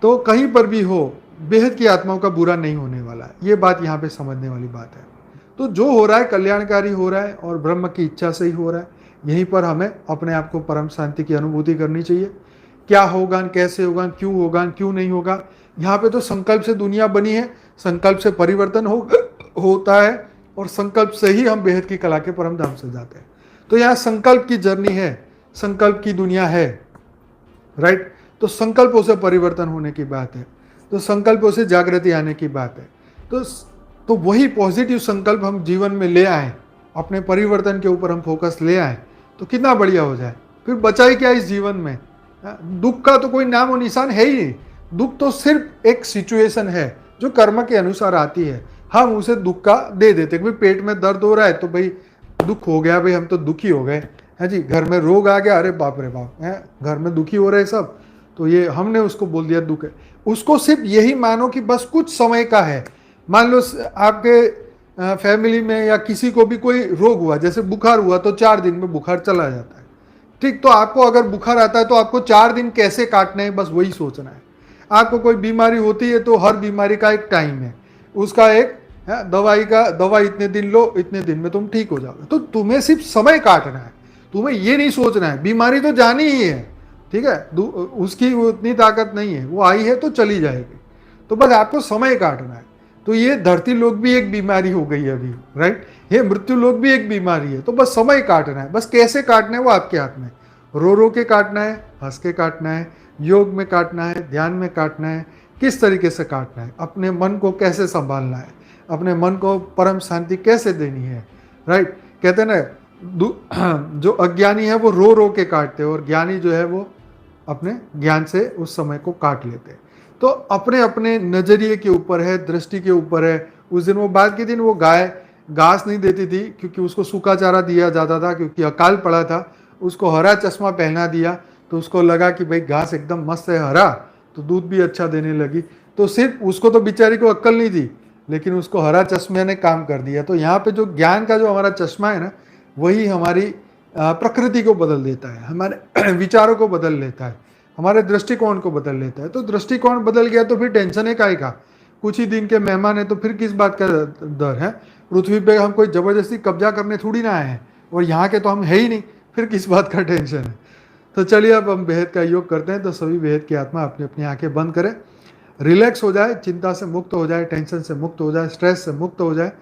तो कहीं पर भी हो, बेहद की आत्माओं का बुरा नहीं होने वाला है। ये बात यहाँ पे समझने वाली बात है। तो जो हो रहा है कल्याणकारी हो रहा है और ब्रह्म की इच्छा से ही हो रहा है। यहीं पर हमें अपने आप को परम शांति की अनुभूति करनी चाहिए। क्या होगा, कैसे होगा, क्यों नहीं होगा, यहाँ पे तो संकल्प से दुनिया बनी है, संकल्प से परिवर्तन होता है और संकल्प से ही हम बेहद की कला के परम धाम से जाते हैं। तो यहाँ संकल्प की जर्नी है, संकल्प की दुनिया है, राइट। तो संकल्पों से परिवर्तन होने की बात है, तो संकल्पों से जागृति आने की बात है। तो वही पॉजिटिव संकल्प हम जीवन में ले आए, अपने परिवर्तन के ऊपर हम फोकस ले आए, तो कितना बढ़िया हो जाए। फिर बचा ही क्या इस जीवन में। दुख का तो कोई नाम और निशान है ही नहीं। दुख तो सिर्फ एक सिचुएशन है जो कर्म के अनुसार आती है। हम उसे दुख का दे देते, भाई पेट में दर्द हो रहा है तो भाई दुख हो गया, भाई हम तो दुखी हो गए, है जी। घर में रोग आ गया, अरे बाप रे बाप, है घर में दुखी हो रहे सब, तो ये हमने उसको बोल दिया दुख है। उसको सिर्फ यही मानो कि बस कुछ समय का है। मान लो आपके फैमिली में या किसी को भी कोई रोग हुआ, जैसे बुखार हुआ, तो 4 दिन में बुखार चला जाता है, ठीक। तो आपको अगर बुखार आता है तो आपको 4 दिन कैसे काटने हैं, बस वही सोचना है। आपको कोई बीमारी होती है तो हर बीमारी का एक टाइम है, उसका एक दवा इतने दिन लो, इतने दिन में तुम ठीक हो जाओगे। तो तुम्हें सिर्फ समय काटना है, तुम्हें ये नहीं सोचना है बीमारी तो जानी ही है, ठीक है, उसकी उतनी ताकत नहीं है, वो आई है तो चली जाएगी, तो बस आपको समय काटना है। तो ये धरती लोग भी एक बीमारी हो गई है अभी, राइट। ये मृत्यु लोग भी एक बीमारी है, तो बस समय काटना है। बस कैसे काटना है वो आपके हाथ में। रो के काटना है, हंस के काटना है, योग में काटना है, ध्यान में काटना है, किस तरीके से काटना है, अपने मन को कैसे संभालना है, अपने मन को परम शांति कैसे देनी है, राइट। कहते हैं ना, जो अज्ञानी है वो रो के काटते हैं और ज्ञानी जो है वो अपने ज्ञान से उस समय को काट लेते हैं। तो अपने अपने नजरिए के ऊपर है, दृष्टि के ऊपर है। उस दिन वो बाद के दिन वो गाय घास नहीं देती थी क्योंकि उसको सूखा चारा दिया जाता था, क्योंकि अकाल पड़ा था। उसको हरा चश्मा पहना दिया तो उसको लगा कि भाई घास एकदम मस्त है, हरा, तो दूध भी अच्छा देने लगी। तो सिर्फ उसको तो बेचारी को अक्ल नहीं थी, लेकिन उसको हरा चश्मे ने काम कर दिया। तो यहाँ पे जो ज्ञान का जो हमारा चश्मा है ना, वही हमारी प्रकृति को बदल देता है, हमारे विचारों को बदल लेता है, हमारे दृष्टिकोण को बदल लेता है। तो दृष्टिकोण बदल गया तो फिर टेंशन है काहे का। कुछ ही दिन के मेहमान है तो फिर किस बात का डर है। पृथ्वी पे हम कोई जबरदस्ती कब्जा करने थोड़ी ना आए हैं, और यहाँ के तो हम है ही नहीं, फिर किस बात का टेंशन है। तो चलिए अब हम बेहद का योग करते हैं। तो सभी बेहद की आत्मा अपनी अपनी आंखें बंद करें, रिलैक्स हो जाए, चिंता से मुक्त हो जाए, टेंशन से मुक्त हो जाए, स्ट्रेस से मुक्त हो जाए।